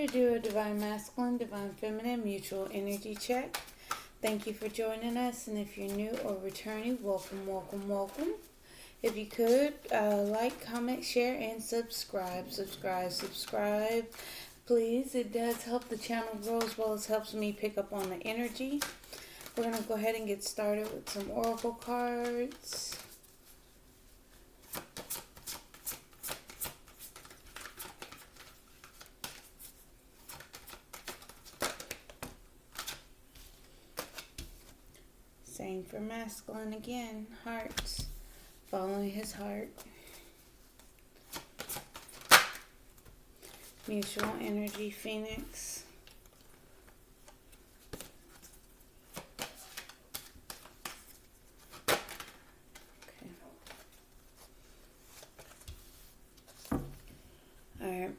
to do a Divine Masculine, Divine Feminine mutual energy check. Thank you for joining us, and if you're new or returning, welcome, welcome, welcome. If you could, like, comment, share, and subscribe. Subscribe. Please, it does help the channel grow as well as helps me pick up on the energy. We're going to go ahead and get started with some oracle cards. Same for masculine again. Hearts. Following his heart. Mutual energy, Phoenix. Okay. Alright.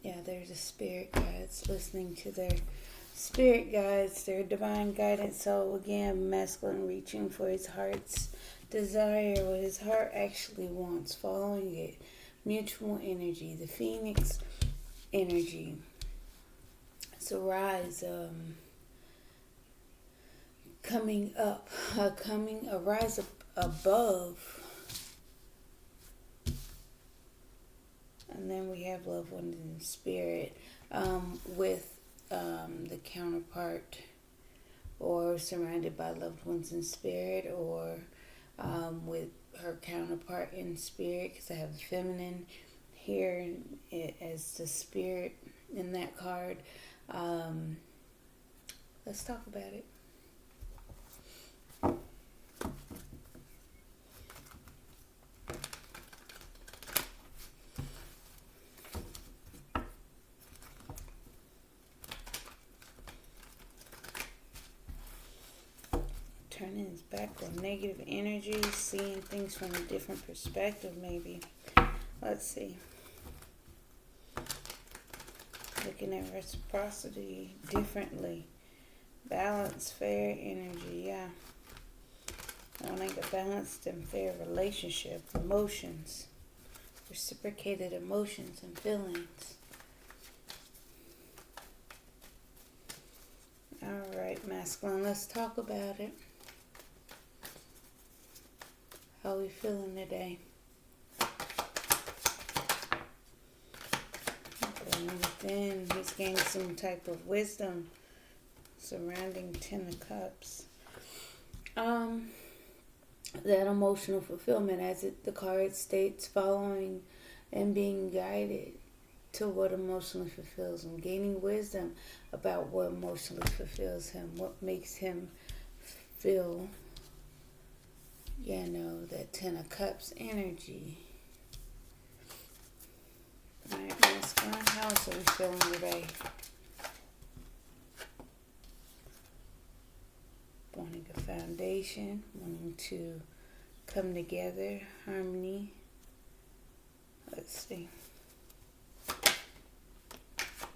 Yeah, there's a spirit guides, listening to their spirit guides, their divine guidance. So again, masculine reaching for his heart's desire, what his heart actually wants, following it. Mutual energy, the Phoenix energy. It's a rise, coming up, a rise up above. And then we have loved ones in spirit, with the counterpart, or surrounded by loved ones in spirit, or with her counterpart in spirit, because I have the feminine here as the spirit in that card. Let's talk about it. Turning his back on negative energy, seeing things from a different perspective maybe. Let's see. Looking at reciprocity differently. Balance, fair energy, yeah. Wanting a balanced and fair relationship. Emotions. Reciprocated emotions and feelings. Alright, masculine, let's talk about it. How are we feeling today? Then he's gained some type of wisdom surrounding Ten of Cups. That emotional fulfillment, as the card states, following and being guided to what emotionally fulfills him, gaining wisdom about what emotionally fulfills him, what makes him feel, that Ten of Cups energy. Alright, masculine, how else are we feeling today? Wanting a foundation, wanting to come together, harmony. Let's see.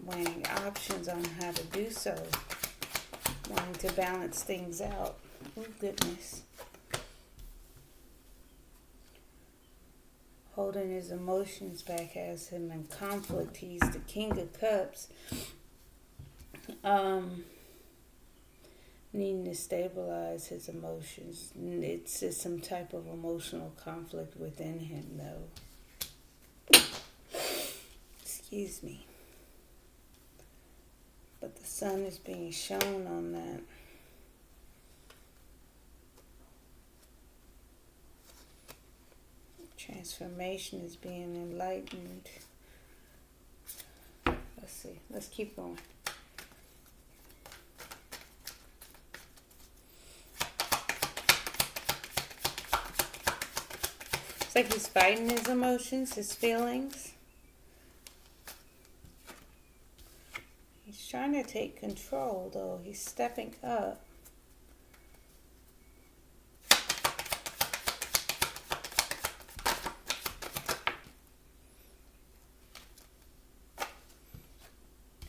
Weighing options on how to do so. Wanting to balance things out. Oh, goodness. Holding his emotions back, has him in conflict. He's the King of Cups. Needing to stabilize his emotions. It's just some type of emotional conflict within him, though. Excuse me. But the sun is being shown on that. Transformation is being enlightened. Let's see. Let's keep going. It's like he's fighting his emotions, his feelings. He's trying to take control, though. He's stepping up.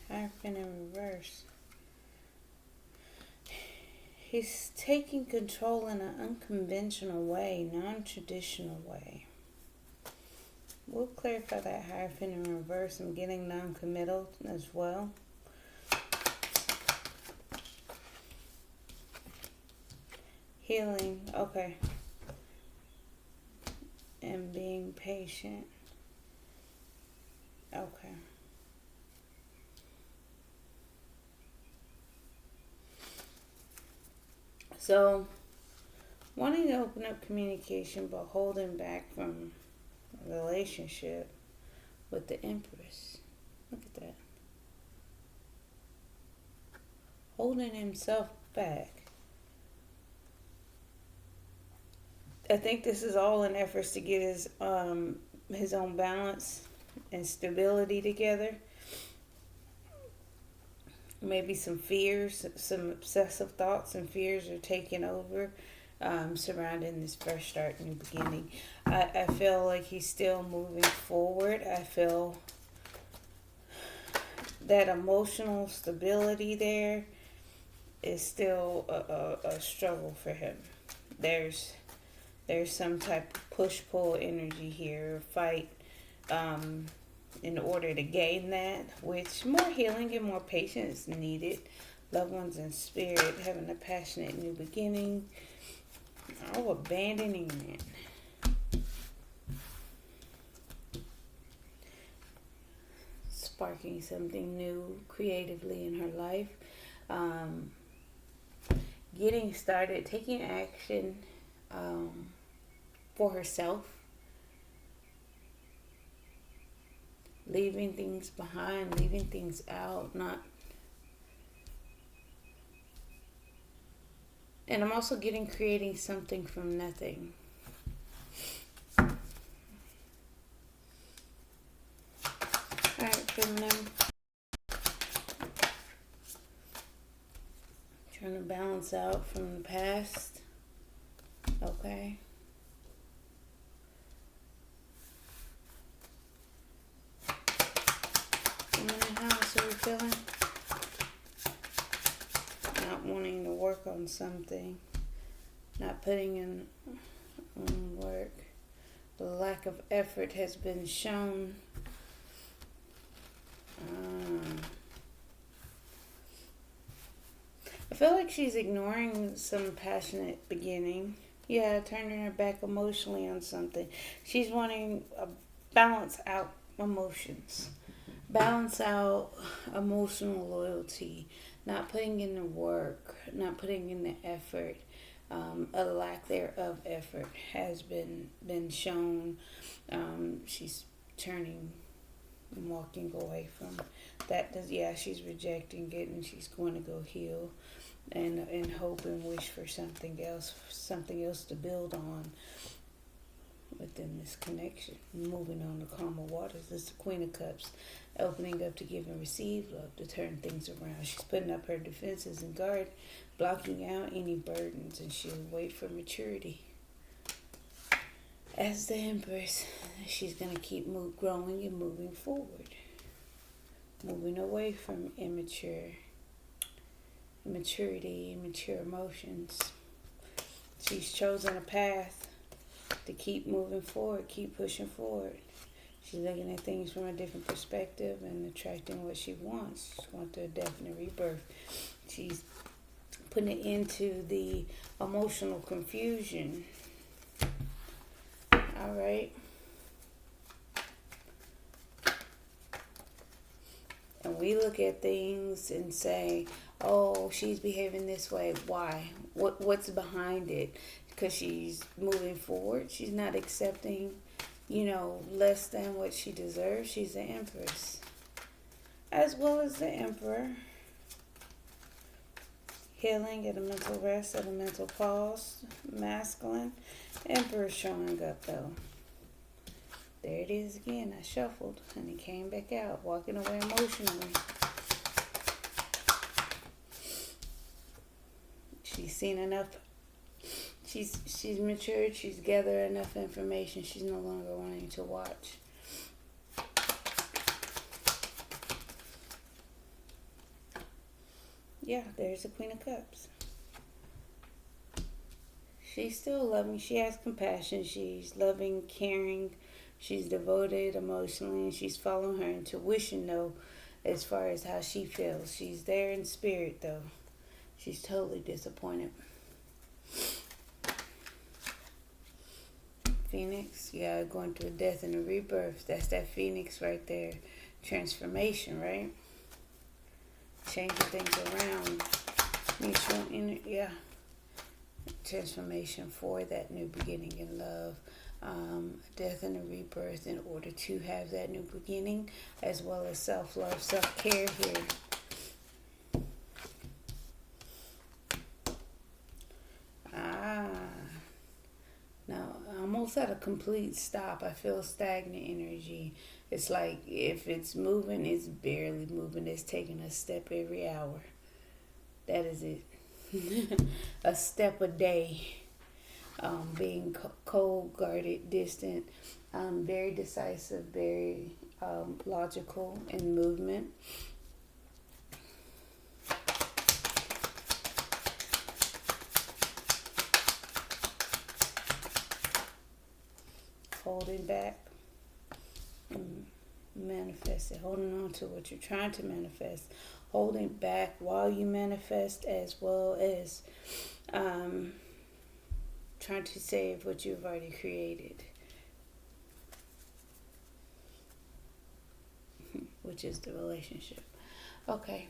Hierophant in reverse. He's taking control in an unconventional way, non-traditional way. We'll clarify that Hierophant in reverse. I'm getting non-committal as well. Healing, okay. And being patient. Okay. So, wanting to open up communication but holding back from a relationship with the Empress. Look at that. Holding himself back. I think this is all in efforts to get his own balance and stability together. Maybe some fears, some obsessive thoughts and fears are taking over surrounding this fresh start, new beginning. I feel like he's still moving forward. I feel that emotional stability there is still a struggle for him. There's some type of push-pull energy here, fight, in order to gain that, which more healing and more patience needed. Loved ones in spirit, having a passionate new beginning. Oh, abandoning it. Sparking something new creatively in her life. Getting started, taking action for herself. Leaving things behind, leaving things out, not. And I'm also creating something from nothing. Alright, feminine. Trying to balance out from the past. Okay. How are we feeling? Not wanting to work on something. Not putting in work. The lack of effort has been shown. I feel like she's ignoring some passionate beginning. Yeah, turning her back emotionally on something. She's wanting to balance out emotions. Balance out emotional loyalty. Not putting in the work. Not putting in the effort. A lack thereof effort has been shown. She's turning and walking away from that. She's rejecting it, and she's going to go heal and hope and wish for something else to build on within this connection. Moving on to calmer waters. This is the Queen of Cups, opening up to give and receive love, to turn things around. She's putting up her defenses and guard, blocking out any burdens, and she'll wait for maturity. As the Empress, she's going to keep growing and moving forward, moving away from immaturity, immature emotions. She's chosen a path to keep moving forward, keep pushing forward. She's looking at things from a different perspective and attracting what she wants. She's going through a definite rebirth. She's putting it into the emotional confusion. All right. And we look at things and say, oh, she's behaving this way. Why? What's behind it? Because she's moving forward. She's not accepting, less than what she deserves. She's the Empress. As well as the Emperor. Healing at a mental rest, at a mental pause. Masculine. Emperor showing up, though. There it is again. I shuffled and it came back out. Walking away emotionally. She's seen enough. She's matured. She's gathered enough information. She's no longer wanting to watch. Yeah, there's the Queen of Cups. She's still loving. She has compassion. She's loving, caring, She's devoted emotionally, and she's following her intuition, though, as far as how she feels. She's there in spirit, though. She's totally disappointed. Phoenix, yeah, going through a death and a rebirth. That's that Phoenix right there. Transformation, right? Changing things around. Mutual energy, yeah. Transformation for that new beginning in love. Death and a rebirth in order to have that new beginning, as well as self-love, self-care here. Now, almost at a complete stop. I feel stagnant energy. It's like if it's moving, it's barely moving. It's taking a step every hour. That is it. A step a day. Being cold, guarded, distant, very decisive, very logical in movement. Holding back, manifesting, holding on to what you're trying to manifest, holding back while you manifest, as well as trying to save what you've already created, which is the relationship. Okay.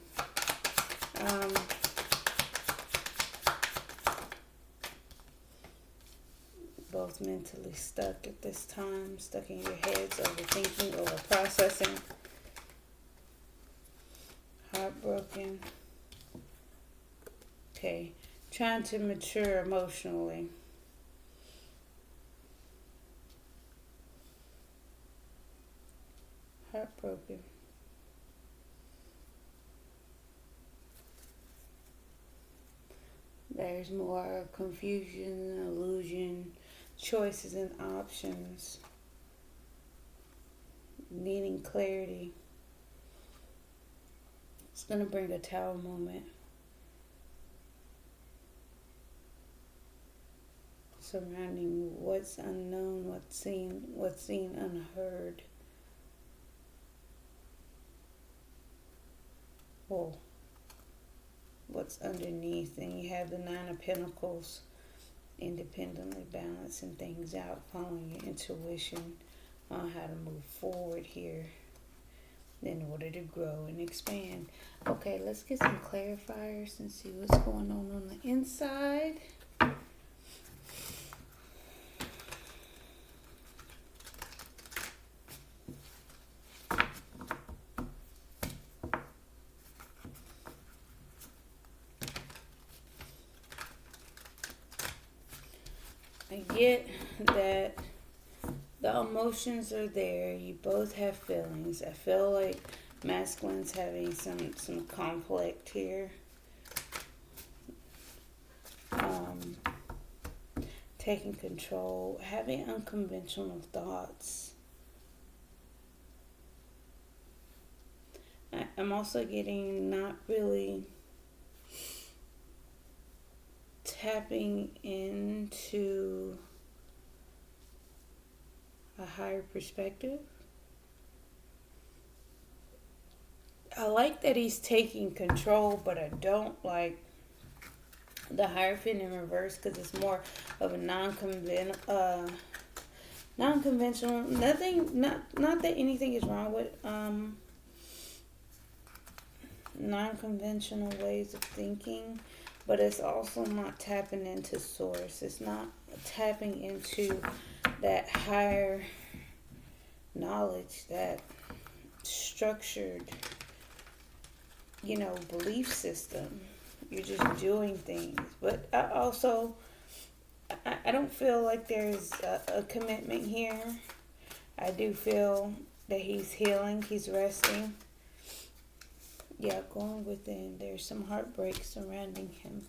Both mentally stuck at this time, stuck in your heads, overthinking, over processing, heartbroken. Okay, trying to mature emotionally. Heartbroken. There's more confusion, illusion, choices and options, needing clarity. It's going to bring a tower moment. Surrounding what's unknown, what's seen unheard. Whoa. What's underneath. And you have the Nine of Pentacles, independently balancing things out, following your intuition on how to move forward here in order to grow and expand. Okay, let's get some clarifiers and see what's going on the inside. I get that the emotions are there. You both have feelings. I feel like masculine's having some conflict here. Taking control, having unconventional thoughts. I'm also getting not really tapping into a higher perspective. I like that he's taking control, but I don't like the Hierophant in reverse, because it's more of a non-conventional. Nothing. Not that anything is wrong with non-conventional ways of thinking, but it's also not tapping into source. It's not tapping into that higher knowledge, that structured, belief system. You're just doing things. But I don't feel like there's a commitment here. I do feel that he's healing, he's resting. Yeah, going within. There's some heartbreak surrounding him.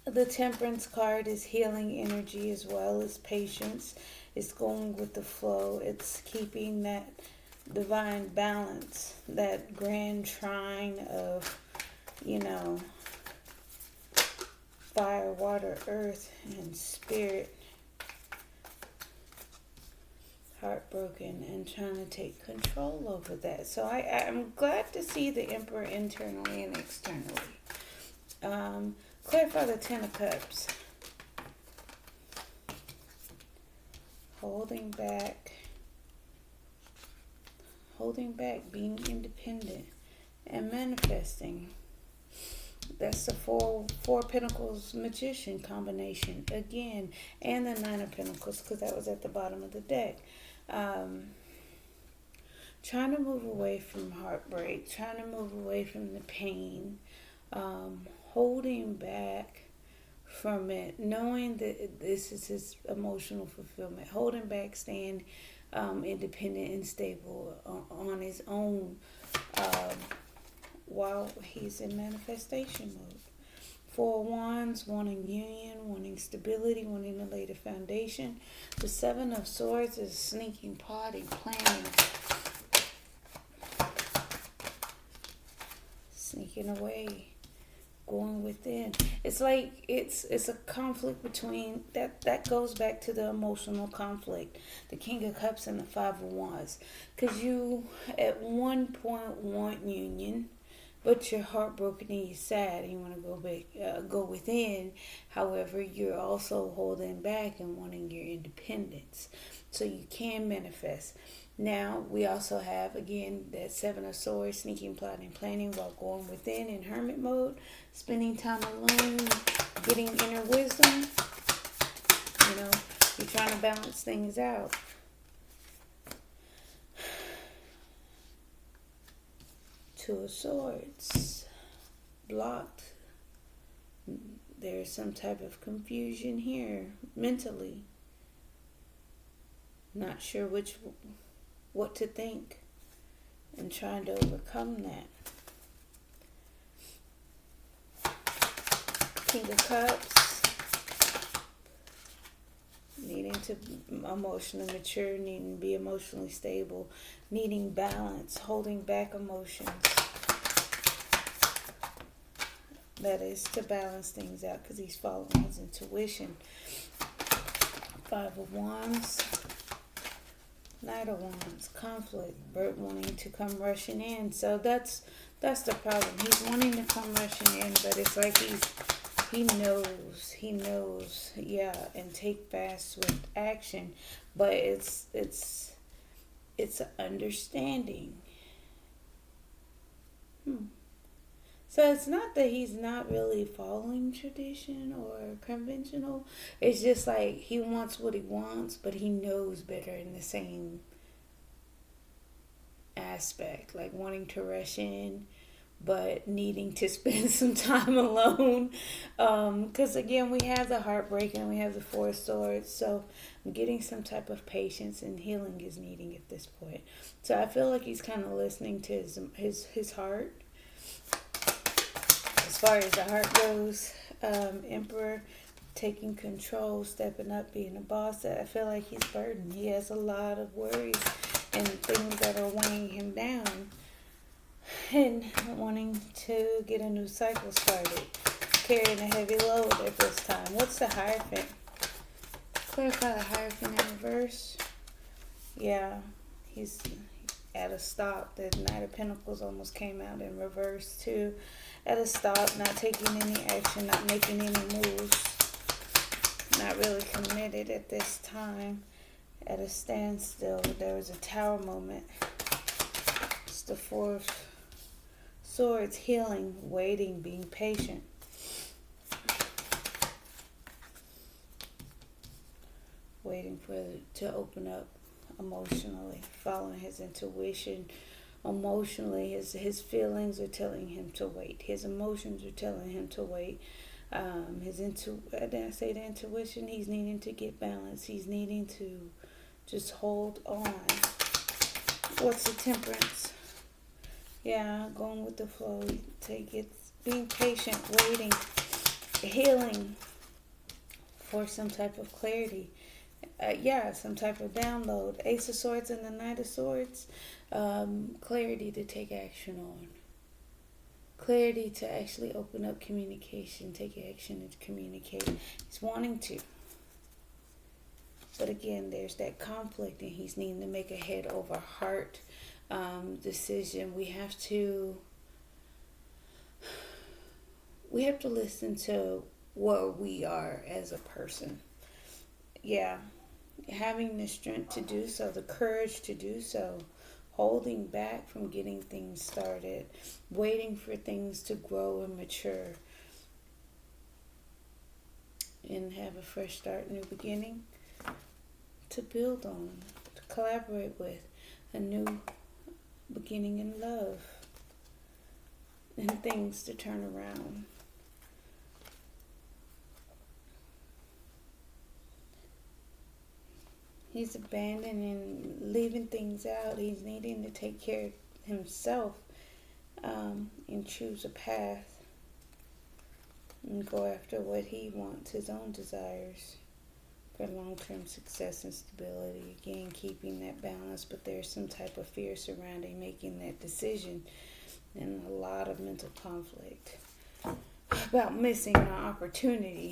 The Temperance card is healing energy as well as patience. It's going with the flow. It's keeping that divine balance, that grand trine of, fire, water, earth, and spirit. heartbroken and trying to take control over that. So I'm glad to see the Emperor internally and externally. Clarify the Ten of Cups. Holding back, being independent, and manifesting. That's the four Pentacles Magician combination again, and the Nine of Pentacles, because that was at the bottom of the deck. Trying to move away from heartbreak, trying to move away from the pain, holding back from it, knowing that this is his emotional fulfillment, holding back, staying independent and stable on his own while he's in manifestation mode. Four of Wands, wanting union, wanting stability, wanting to lay the foundation. The Seven of Swords is sneaking, plotting, planning, sneaking away, going within. It's like it's a conflict between that goes back to the emotional conflict, the King of Cups and the Five of Wands, because you at one point want union, but you're heartbroken and you're sad and you want to go back, go within. However, you're also holding back and wanting your independence, so you can manifest. Now, we also have, again, that Seven of Swords, sneaking, plotting, planning while going within in hermit mode, spending time alone, getting inner wisdom. You know, you're trying to balance things out. Two of Swords, blocked. There's some type of confusion here, mentally. Not sure what to think, and trying to overcome that. King of Cups, needing to emotionally mature, needing to be emotionally stable, needing balance, holding back emotions. That is to balance things out, because he's following his intuition. Five of Wands, Knight of Wands, conflict, bird wanting to come rushing in. So that's the problem. He's wanting to come rushing in, but it's like he knows, yeah, and take fast, swift action. But it's an understanding. So it's not that he's not really following tradition or conventional. It's just like he wants what he wants, but he knows better in the same aspect. Like wanting to rush in, but needing to spend some time alone. Because again, we have the heartbreak and we have the Four of Swords. So I'm getting some type of patience, and healing is needing at this point. So I feel like he's kind of listening to his heart. As far as the heart goes, Emperor taking control, stepping up, being a boss. I feel like he's burdened. He has a lot of worries and things that are weighing him down, and wanting to get a new cycle started, carrying a heavy load at this time. What's the Hierophant? Clarify the Hierophant in reverse. Yeah, he's at a stop. The Knight of Pentacles almost came out in reverse too. At a stop, not taking any action, not making any moves, not really committed at this time. At a standstill. There was a Tower moment. It's the Four of Swords, healing, waiting, being patient. Waiting for it to open up emotionally, following his intuition. Emotionally, his feelings are telling him to wait. His emotions are telling him to wait. Did I say the intuition? He's needing to get balance. He's needing to just hold on. What's the Temperance? Yeah, going with the flow. Take it. Being patient, waiting, healing for some type of clarity. Some type of download. Ace of Swords and the Knight of Swords. Clarity to take action on. Clarity to actually open up communication, take action and communicate. He's wanting to. But again, there's that conflict, and he's needing to make a head over heart decision. We have to listen to what we are as a person. Yeah, having the strength to do so, the courage to do so, holding back from getting things started, waiting for things to grow and mature, and have a fresh start, new beginning to build on, to collaborate with, a new beginning in love, and things to turn around. He's abandoning, leaving things out. He's needing to take care of himself and choose a path and go after what he wants, his own desires for long-term success and stability. Again, keeping that balance, but there's some type of fear surrounding making that decision and a lot of mental conflict about missing an opportunity.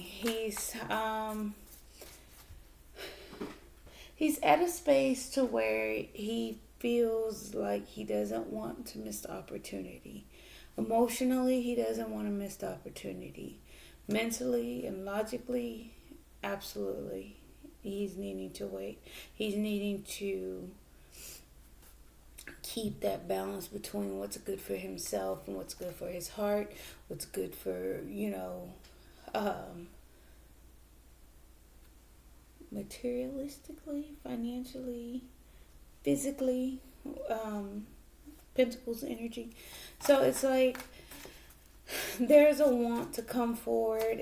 He's at a space to where he feels like he doesn't want to miss the opportunity. Emotionally, he doesn't want to miss the opportunity. Mentally and logically, absolutely. He's needing to wait. He's needing to keep that balance between what's good for himself and what's good for his heart, what's good for, materialistically, financially, physically, Pentacles energy. So it's like there's a want to come forward.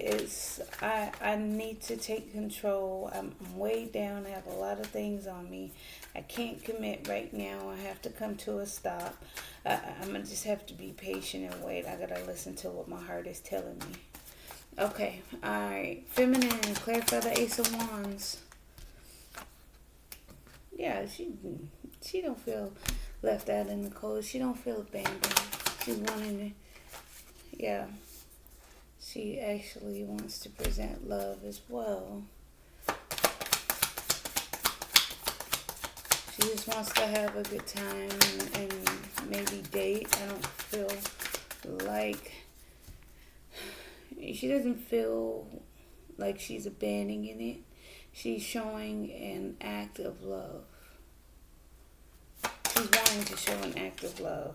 I need to take control. I'm weighed down. I have a lot of things on me. I can't commit right now. I have to come to a stop. I'm going to just have to be patient and wait. I got to listen to what my heart is telling me. Okay, alright. Feminine, clarify the Ace of Wands. Yeah, she don't feel left out in the cold. She don't feel abandoned. She's wanting to, yeah. She actually wants to present love as well. She just wants to have a good time and maybe date. I don't feel like... She doesn't feel like she's abandoning it. She's showing an act of love. She's wanting to show an act of love.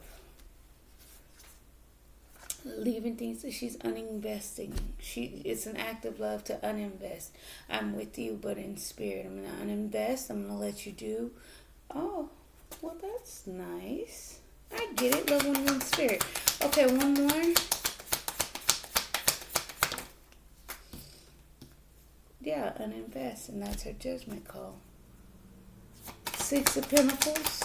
Leaving things that she's uninvesting. It's an act of love to uninvest. I'm with you, but in spirit. I'm going to uninvest. I'm going to let you do. Oh, well, that's nice. I get it. Love one in spirit. Okay, one more. Yeah, uninvest, and that's her judgment call. Six of Pentacles.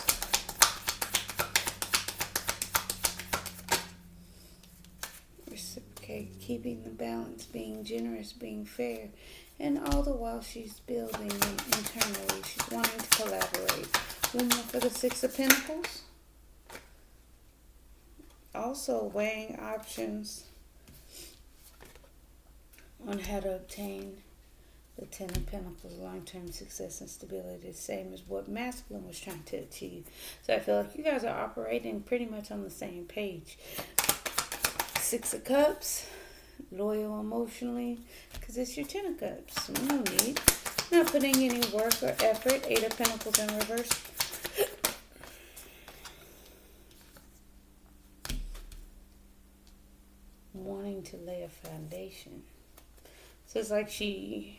Reciprocate, keeping the balance, being generous, being fair, and all the while she's building internally. She's wanting to collaborate. One more for the Six of Pentacles. Also weighing options on how to obtain the Ten of Pentacles, long-term success and stability, the same as what masculine was trying to achieve. So I feel like you guys are operating pretty much on the same page. Six of Cups, loyal emotionally, because it's your Ten of Cups. No need. Not putting any work or effort. Eight of Pentacles in reverse. Wanting to lay a foundation. So it's like she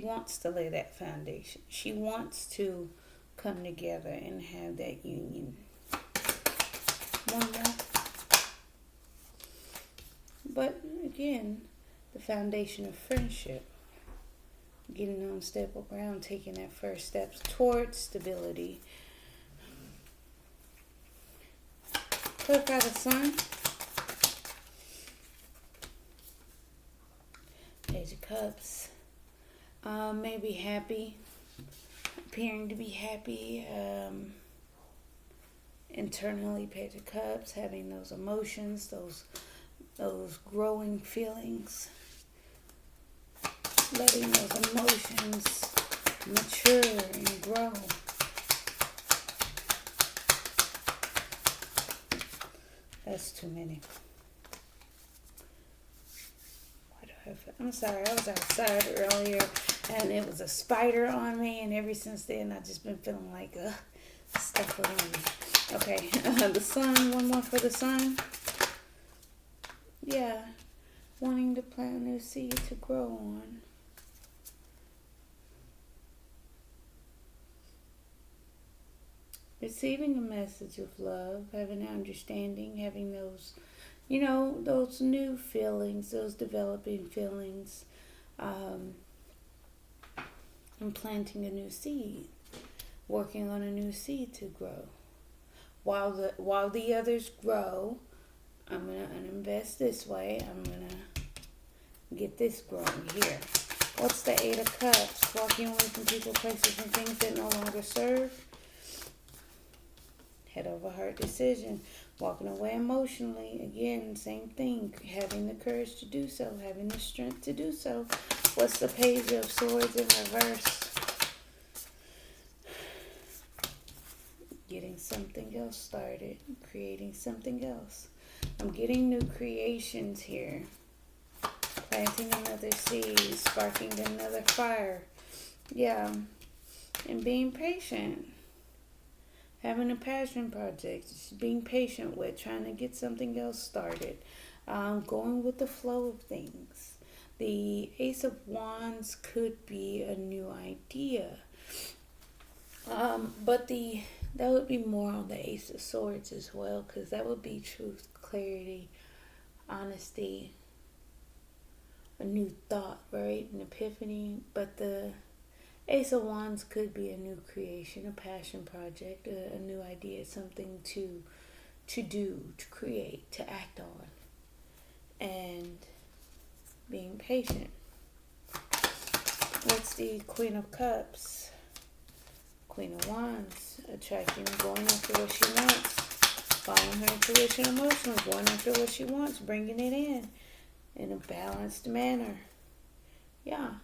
wants to lay that foundation. She wants to come together and have that union. One more. But again, the foundation of friendship. Getting on stable ground, taking that first steps towards stability. Click out a Sun. Page of Cups. Maybe happy, appearing to be happy, internally. Page of Cups, having those emotions, those growing feelings, letting those emotions mature and grow. That's too many. I'm sorry, I was outside earlier and it was a spider on me, and ever since then I've just been feeling like stuff on me. Okay, the sun, one more for the sun. Yeah, wanting to plant a new seed to grow on. Receiving a message of love, having an understanding, having those, those new feelings, those developing feelings, and planting a new seed, working on a new seed to grow. While the others grow, I'm gonna invest this way. I'm gonna get this growing here. What's the Eight of Cups? Walking away from people, places, and things that no longer serve. Head over heart decision. Walking away emotionally. Again, same thing. Having the courage to do so. Having the strength to do so. What's the Page of Swords in reverse? Getting something else started. Creating something else. I'm getting new creations here. Planting another seed. Sparking another fire. Yeah. And being patient. Having a passion project, just being patient with, trying to get something else started, going with the flow of things. The Ace of Wands could be a new idea, but that would be more on the Ace of Swords as well, because that would be truth, clarity, honesty, a new thought, right? An epiphany. But the Ace of Wands could be a new creation, a passion project, a new idea, something to do, to create, to act on. And being patient. What's the Queen of Cups? Queen of Wands, attracting and going after what she wants. Following her intuition emotionally, going after what she wants, bringing it in a balanced manner. Yeah.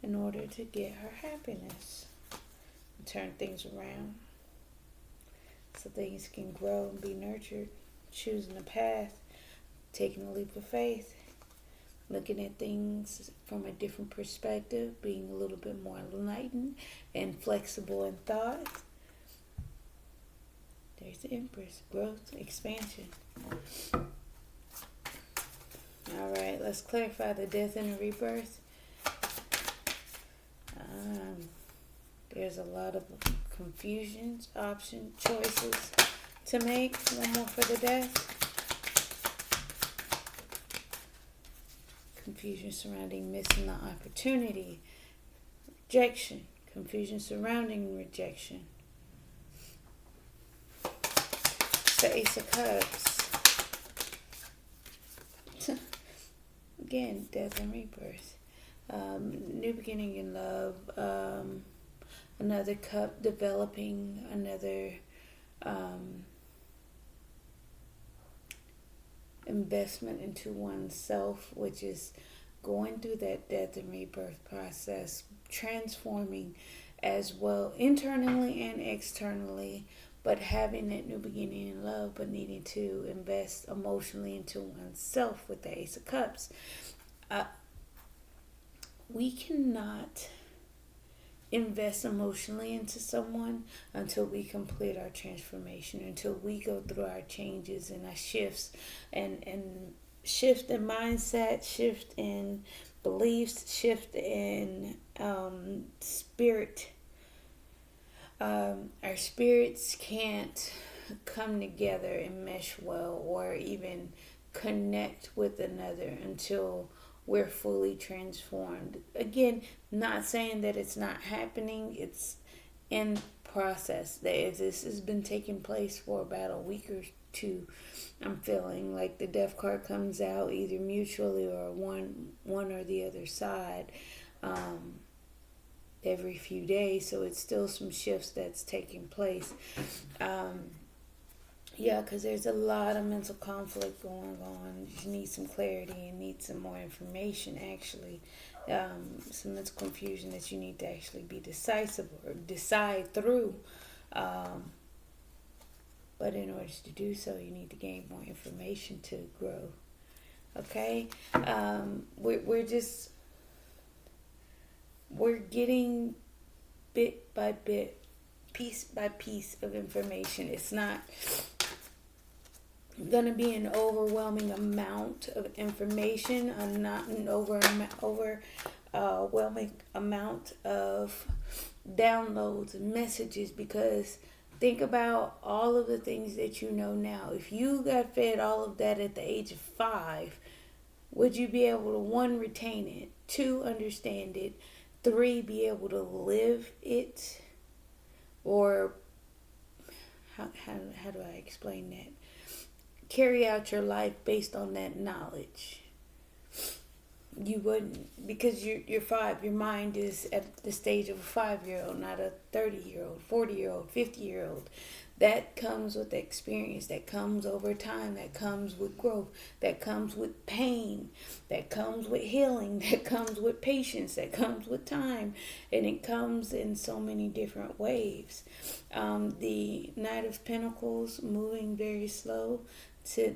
In order to get her happiness and turn things around so things can grow and be nurtured. Choosing a path, taking a leap of faith, looking at things from a different perspective, being a little bit more enlightened and flexible in thought. There's the Empress, growth, expansion. All right, let's clarify the death and the rebirth. There's a lot of confusions, options, choices to make. One more for the death. Confusion surrounding missing the opportunity. Rejection. Confusion surrounding rejection. The Ace of Cups. Again, death and rebirth. New beginning in love. Another cup developing, another investment into oneself, which is going through that death and rebirth process, transforming as well internally and externally, but having that new beginning in love, but needing to invest emotionally into oneself with the Ace of Cups. We cannot invest emotionally into someone until we complete our transformation, until we go through our changes and our shifts and shift in mindset, shift in beliefs, shift in spirit. Our spirits can't come together and mesh well or even connect with another until we're fully transformed. Again, not saying that it's not happening. It's in process. This has been taking place for about a week or two. I'm feeling like the death card comes out either mutually or one or the other side every few days. So it's still some shifts that's taking place. Yeah, because there's a lot of mental conflict going on. You need some clarity and need some more information, actually. some mental confusion that you need to actually be decisive or decide through. Um, but in order to do so, you need to gain more information to grow. Okay, we're getting bit by bit, piece by piece of information. It's not going to be an overwhelming amount of information, not an overwhelming amount of downloads and messages, because think about all of the things that you know now. If you got fed all of that at the age of 5, would you be able to, 1, retain it, 2, understand it, 3, be able to live it? Or how do I explain that? Carry out your life based on that knowledge. You wouldn't, because you're 5. Your mind is at the stage of a 5-year-old, not a 30-year-old, 40-year-old, 50-year-old. That comes with experience. That comes over time. That comes with growth. That comes with pain. That comes with healing. That comes with patience. That comes with time. And it comes in so many different waves. The Knight of Pentacles moving very slow to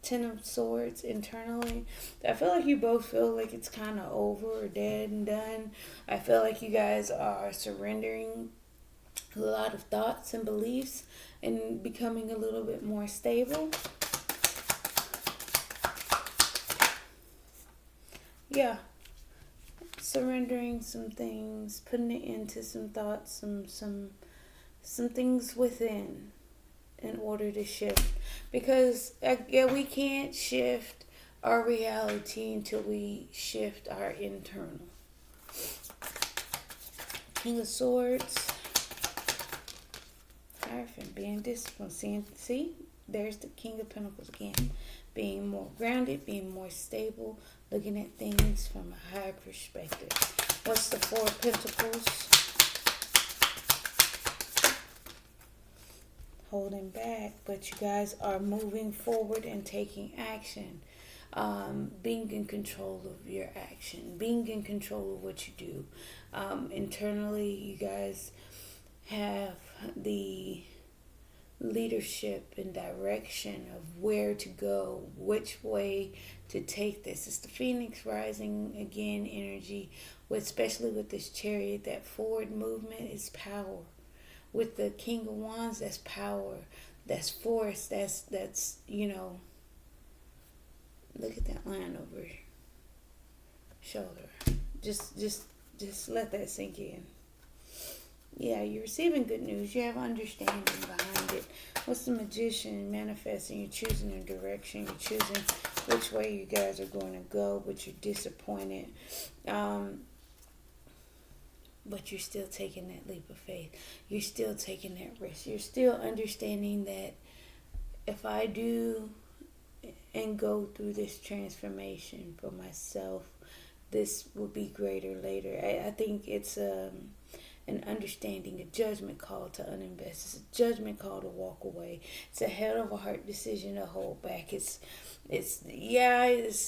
10 of Swords internally. I feel like you both feel like it's kind of over or dead and done. I feel like you guys are surrendering a lot of thoughts and beliefs and becoming a little bit more stable. Yeah. Surrendering some things, putting it into some thoughts, some things within, in order to shift. Because we can't shift our reality until we shift our internal. King of Swords. Hierophant, being disciplined. See, there's the King of Pentacles again. Being more grounded, being more stable, looking at things from a higher perspective. What's the 4 of Pentacles? Holding back, but you guys are moving forward and taking action. Being in control of your action, being in control of what you do. Internally, you guys have the leadership and direction of where to go, which way to take this. It's the Phoenix rising again energy, especially with this Chariot. That forward movement is power. With the King of Wands, that's power, that's force, that's look at that line over your shoulder. Just let that sink in. Yeah, you're receiving good news. You have understanding behind it. What's the Magician? Manifesting. You're choosing a direction. You're choosing which way you guys are going to go, but you're disappointed. But you're still taking that leap of faith. You're still taking that risk. You're still understanding that if I do and go through this transformation for myself, this will be greater later. I think it's an understanding, a judgment call to uninvest. It's a judgment call to walk away. It's a head over heart decision to hold back. It's a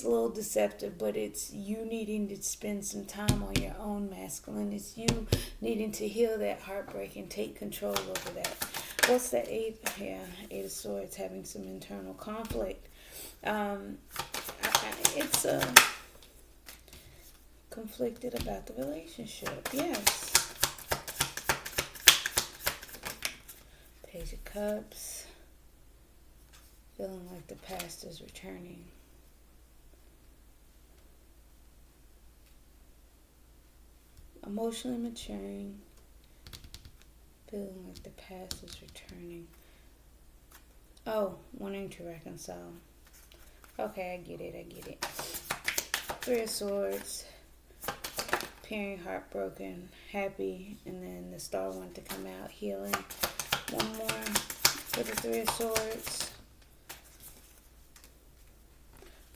little deceptive, but it's you needing to spend some time on your own masculine. It's you needing to heal that heartbreak and take control over that. What's the 8? Yeah, 8 of Swords, having some internal conflict. It's conflicted about the relationship. Yes. Page of Cups. Feeling like the past is returning. Emotionally maturing. Feeling like the past is returning. Oh, wanting to reconcile. Okay, I get it. 3 of Swords. Appearing heartbroken, happy, and then the star wanted to come out, healing. One more for the 3 of Swords.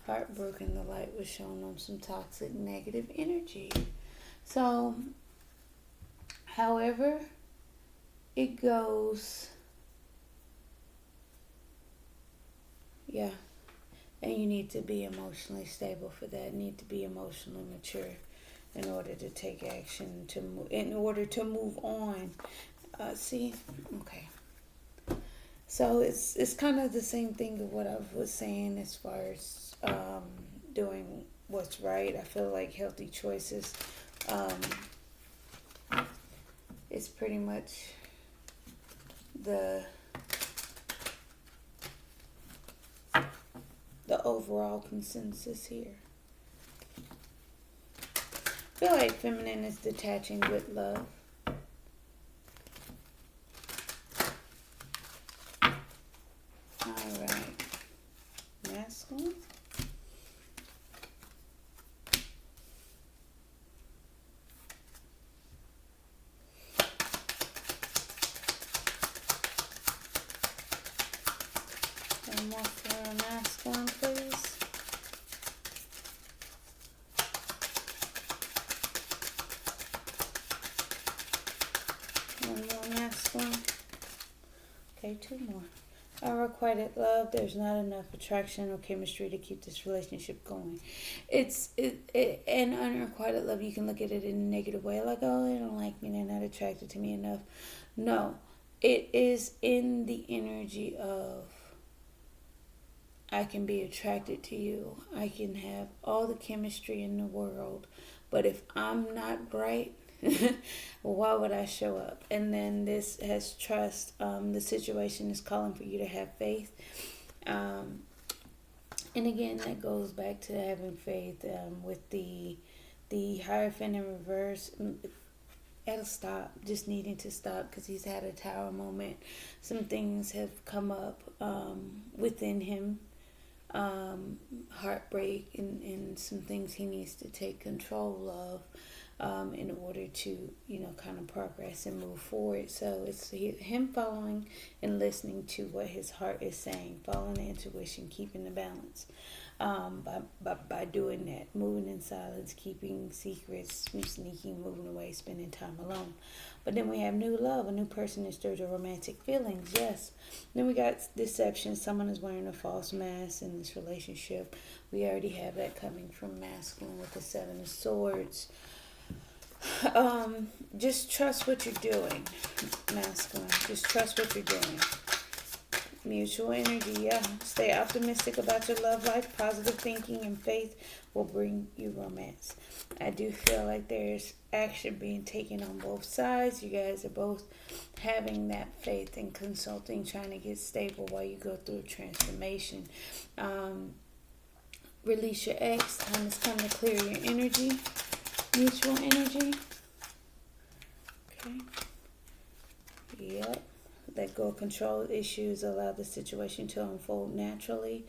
Heartbroken, the light was shown on some toxic negative energy. So, however it goes, yeah. And you need to be emotionally stable for that. You need to be emotionally mature in order to take action, in order to move on. See, okay. So it's kind of the same thing of what I was saying as far as doing what's right. I feel like healthy choices. It's pretty much the overall consensus here. I feel like feminine is detaching with love. Alright. Masculine. One more for masculine, please. One more masculine. Okay, two more. Unrequited love. There's not enough attraction or chemistry to keep this relationship going. And unrequited love. You can look at it in a negative way, like, oh, they don't like me, they're not attracted to me enough. No, it is in the energy of I can be attracted to you. I can have all the chemistry in the world, but if I'm not bright, why would I show up? And then this has trust. The situation is calling for you to have faith. And again, that goes back to having faith with the Hierophant in reverse. It'll stop, just needing to stop because he's had a tower moment. Some things have come up within him. Heartbreak and some things he needs to take control of in order to, kind of progress and move forward. So it's him following and listening to what his heart is saying, following the intuition, keeping the balance. By doing that, moving in silence, keeping secrets, sneaking, moving away, spending time alone. But then we have new love, a new person that stirs your romantic feelings, yes. Then we got deception. Someone is wearing a false mask in this relationship. We already have that coming from masculine with the Seven of Swords. Just trust what you're doing, masculine. Just trust what you're doing. Mutual energy, yeah. Stay optimistic about your love life. Positive thinking and faith will bring you romance. I do feel like there's action being taken on both sides. You guys are both having that faith and consulting, trying to get stable while you go through a transformation. Release your ex. Time has come to clear your energy. Mutual energy. Okay. Yep. Let go of control issues. Allow the situation to unfold naturally.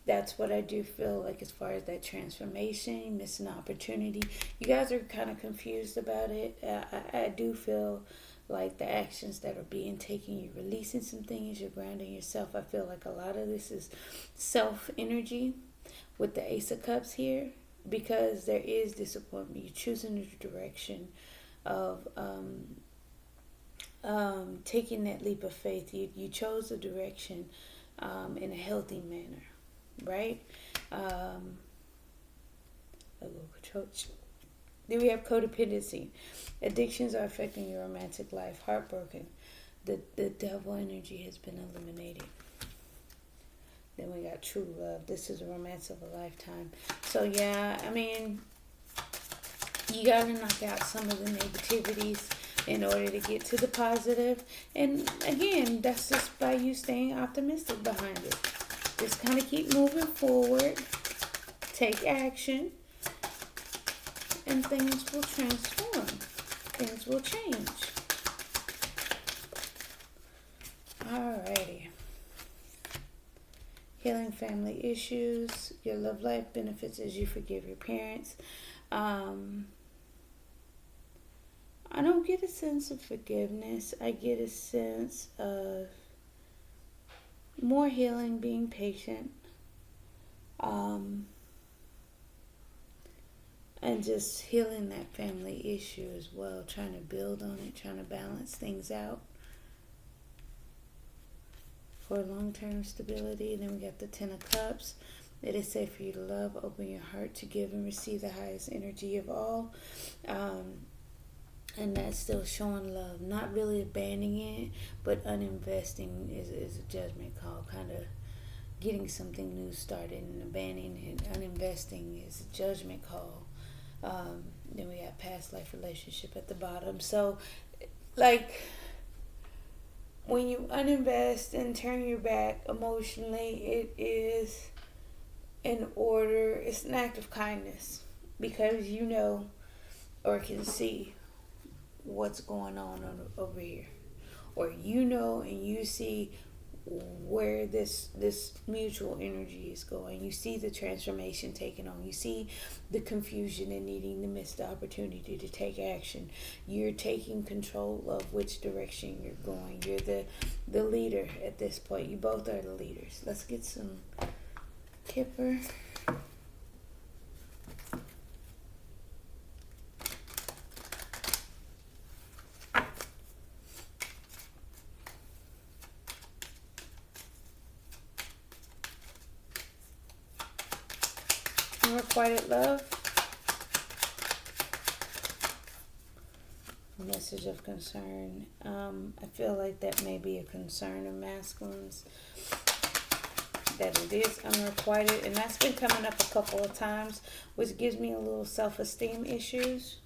That's what I do feel like as far as that transformation, missing opportunity. You guys are kind of confused about it. I do feel like the actions that are being taken, you're releasing some things, you're grounding yourself. I feel like a lot of this is self energy with the Ace of Cups here, because there is disappointment. You're choosing the direction of taking that leap of faith. You chose a direction in a healthy manner, right? Then we have codependency. Addictions are affecting your romantic life. Heartbroken. The devil energy has been eliminated. Then we got true love. This is a romance of a lifetime. So yeah, I mean, you gotta knock out some of the negativities in order to get to the positive. And again, that's just by you staying optimistic behind it. Just kind of keep moving forward. Take action. And things will transform. Things will change. Alrighty. Healing family issues. Your love life benefits as you forgive your parents. I don't get a sense of forgiveness. I get a sense of more healing, being patient, and just healing that family issue as well, trying to build on it, trying to balance things out for long-term stability. And then we got the Ten of Cups. It is safe for you to love. Open your heart to give and receive the highest energy of all. And that's still showing love. Not really abandoning it, but uninvesting is a judgment call. Kind of getting something new started, and abandoning and uninvesting is a judgment call. Then we got past life relationship at the bottom. So, like, when you uninvest and turn your back emotionally, it is in order. It's an act of kindness because you know or can see what's going on over here, or you know and you see where this mutual energy is going. You see the transformation taking on. You see the confusion and needing to miss the opportunity to take action. You're taking control of which direction you're going. You're the leader at this point. You both are the leaders. Let's get some Kipper. Unrequited love. Message of concern. I feel like that may be a concern of masculines. That it is unrequited. And that's been coming up a couple of times, which gives me a little self-esteem issues.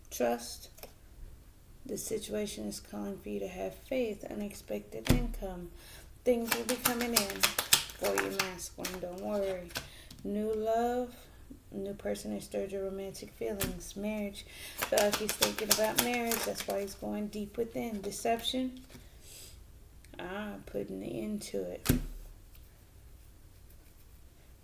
Trust. The situation is calling for you to have faith. Unexpected income. Things will be coming in for you, masculine. Don't worry. New love. New person has stirred your romantic feelings. Marriage. Feel like he's thinking about marriage. That's why he's going deep within. Deception. Putting an end to it.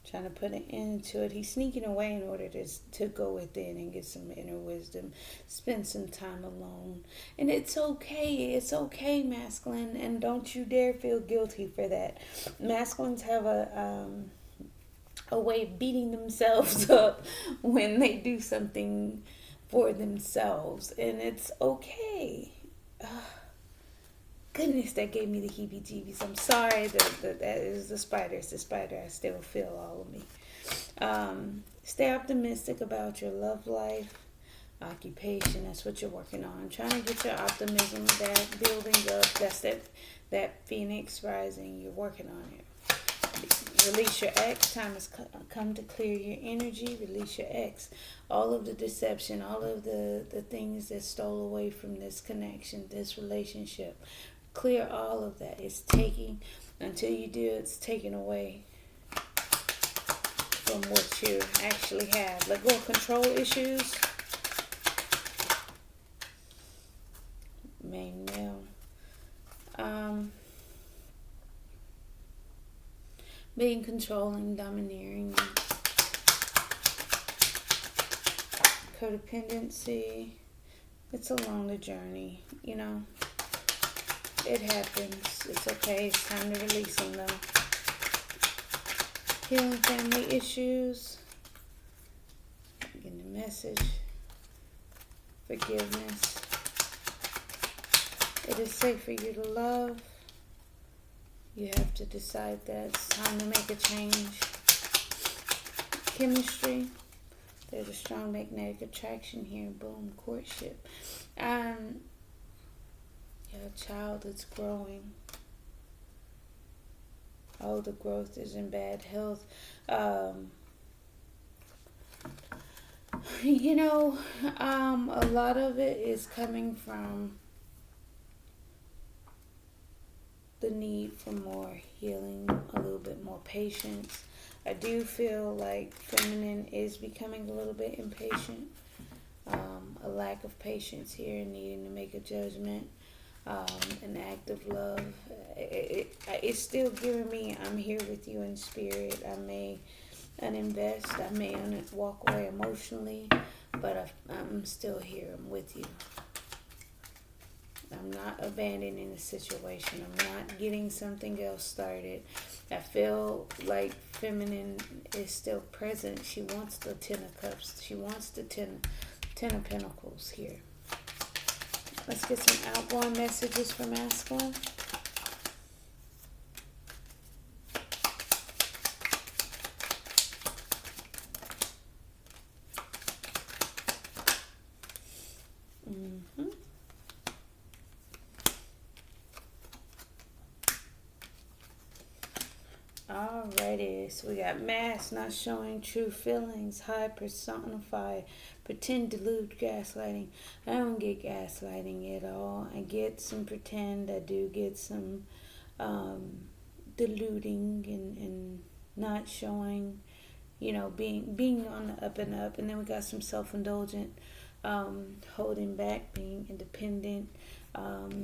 Trying to put an end to it. He's sneaking away in order to go within and get some inner wisdom. Spend some time alone. And it's okay. It's okay, masculine. And don't you dare feel guilty for that. Masculines have a way of beating themselves up when they do something for themselves. And it's okay. Goodness, that gave me the heebie-jeebies. I'm sorry that is the spider. It's the spider. I still feel all of me. Stay optimistic about your love life, occupation. That's what you're working on. Trying to get your optimism back, building up. That's that phoenix rising. You're working on it. Release your ex. Time has come to clear your energy. Release your ex. All of the deception, all of the things that stole away from this connection, this relationship. Clear all of that. It's taking, until you do, it's taken away from what you actually have. Let go of control issues. Main male. Being controlling, domineering, codependency. It's along the journey, you know. It happens. It's okay. It's time to release them, though. Healing family issues. Getting the message. Forgiveness. It is safe for you to love. You have to decide that it's time to make a change. Chemistry. There's a strong magnetic attraction here. Boom. Courtship. A child that's growing. Oh, the growth is in bad health. You know, a lot of it is coming from the need for more healing, a little bit more patience. I do feel like feminine is becoming a little bit impatient. A lack of patience here, needing to make a judgment. An act of love. It's still giving me, I'm here with you in spirit. I may uninvest. I may walk away emotionally, but I'm still here. I'm with you. I'm not abandoning the situation. I'm not getting something else started. I feel like feminine is still present. She wants the 10 of cups. She wants the 10 of pentacles here. Let's get some outgoing messages for masculine. Alrighty, so we got mask, not showing true feelings, hide, personify, pretend, delude, gaslighting. I don't get gaslighting at all. I get some pretend. I do get some deluding and not showing, being on the up and up. And then we got some self-indulgent, holding back, being independent.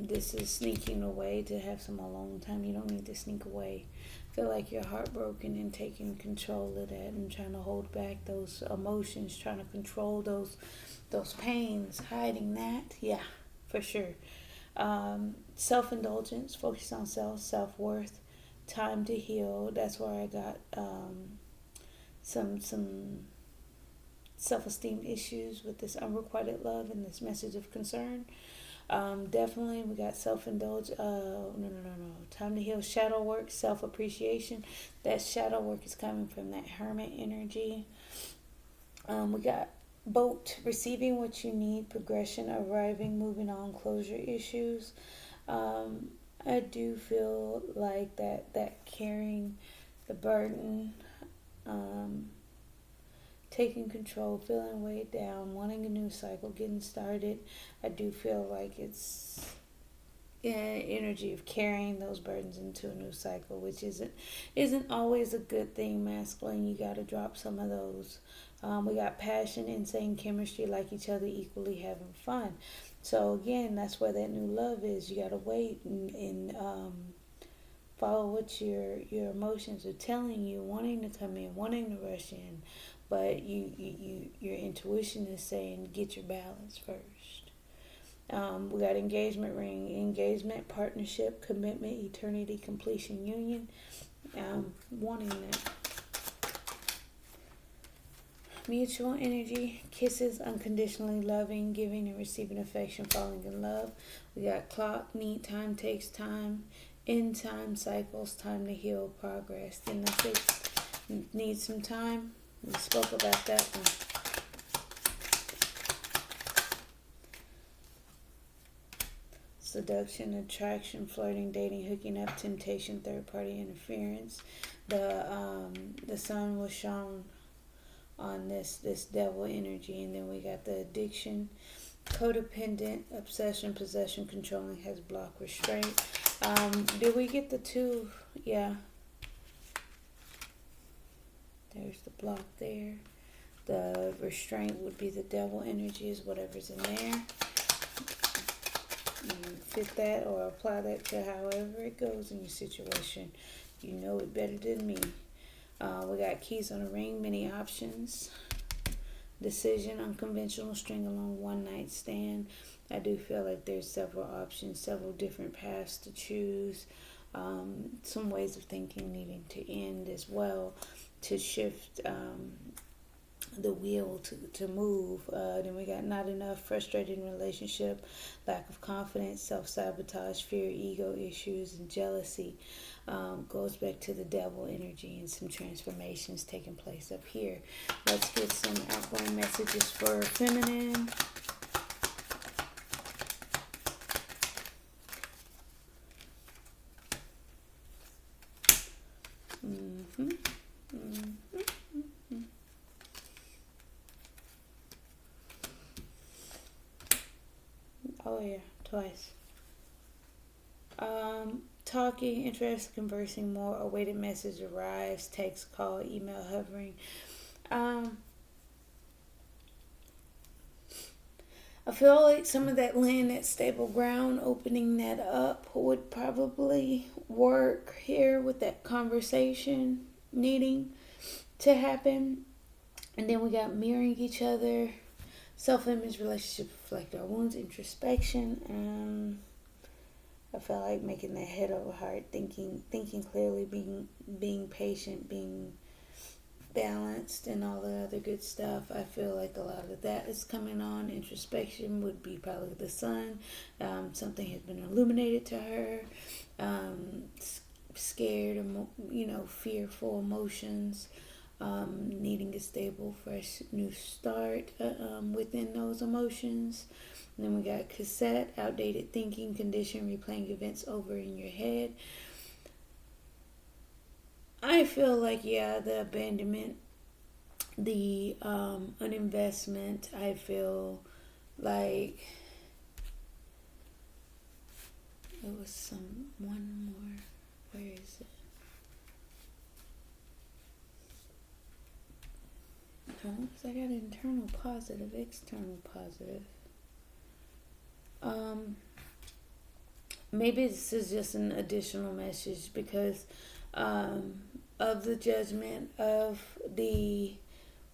This is sneaking away to have some alone time. You don't need to sneak away. Feel like you're heartbroken and taking control of that and trying to hold back those emotions, trying to control those pains, hiding that. Yeah, for sure. Self-indulgence, focus on self-worth, time to heal. That's where I got some self-esteem issues with this unrequited love and this message of concern. Definitely, we got self-indulge. No. Time to heal. Shadow work, self-appreciation. That shadow work is coming from that hermit energy. We got boat, receiving what you need, progression, arriving, moving on, closure issues. I do feel like that carrying the burden, taking control, feeling weighed down, wanting a new cycle, getting started. I do feel like it's energy of carrying those burdens into a new cycle, which isn't always a good thing. Masculine, you got to drop some of those. We got passion, insane chemistry, like each other, equally having fun. So again, that's where that new love is. You got to wait and follow what your emotions are telling you, wanting to come in, wanting to rush in, but your intuition is saying get your balance first. We got engagement ring, engagement, partnership, commitment, eternity, completion, union. Wanting that. Mutual energy, kisses, unconditionally loving, giving and receiving affection, falling in love. We got clock, need time, takes time, end time, cycles, time to heal, progress. Then the 6, need some time. We spoke about that one. Seduction, attraction, flirting, dating, hooking up, temptation, third party interference. The sun was shown on this devil energy, and then we got the addiction, codependent, obsession, possession, controlling, has block, restraint. Did we get the 2? Yeah. There's the block there. The restraint would be the devil energy, is whatever's in there. You fit that or apply that to however it goes in your situation. You know it better than me. We got keys on a ring, many options. Decision, unconventional, string along, one night stand. I do feel like there's several options, several different paths to choose. Some ways of thinking needing to end as well, to shift the wheel to move. Then we got not enough, frustrated relationship, lack of confidence, self-sabotage, fear, ego issues, and jealousy. Goes back to the devil energy and some transformations taking place up here. Let's get some outgoing messages for feminine. Oh yeah, twice. Talking, interested, conversing more, awaited message arrives, text, call, email, hovering. I feel like some of that land, that stable ground, opening that up would probably work here with that conversation needing to happen. And then we got mirroring each other, self-image, relationship, reflect our wounds, introspection. I felt like making that head over heart, thinking clearly, being patient, being balanced, and all the other good stuff. I feel like a lot of that is coming on. Introspection would be probably the sun. Something has been illuminated to her. Scared, fearful emotions. Needing a stable, fresh, new start within those emotions. And then we got cassette, outdated thinking, condition, replaying events over in your head. I feel like, yeah, the abandonment, the uninvestment, I feel like there was one more. Where is it? No, because I got internal positive, external positive. Um, Maybe this is just an additional message because um, of the judgment of the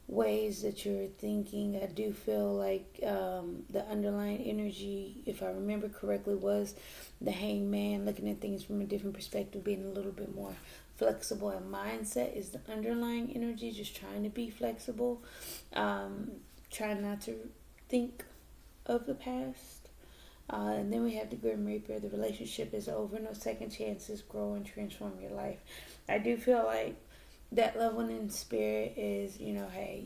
ways that you're thinking. I do feel like the underlying energy, if I remember correctly, was the hangman, looking at things from a different perspective, being a little bit more flexible. And mindset is the underlying energy, just trying to be flexible, um, trying not to think of the past. And then we have the Grim Reaper. The relationship is over. No second chances. Grow and transform your life. I do feel like that leveling in spirit is, hey,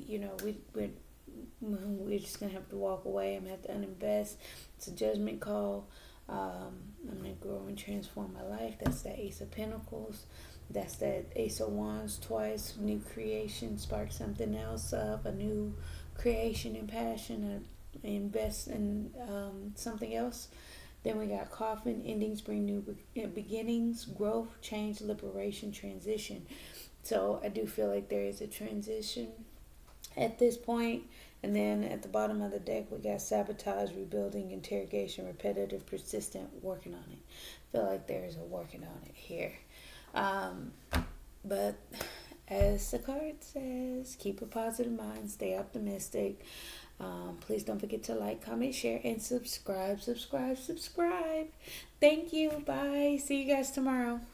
we're just gonna have to walk away. I'm gonna have to uninvest. It's a judgment call. I'm gonna grow and transform my life. That's that Ace of Pentacles. That's that Ace of Wands twice. New creation, spark something else up. A new creation and passion. Invest in something else. Then we got Coffin. Endings bring new beginnings, growth, change, liberation, transition. So I do feel like there is a transition at this point. And then at the bottom of the deck, we got sabotage, rebuilding, interrogation, repetitive, persistent, working on it. I feel like there's a working on it here. Um, but as the card says, keep a positive mind, stay optimistic. Please don't forget to like, comment, share, and subscribe. Thank you. Bye. See you guys tomorrow.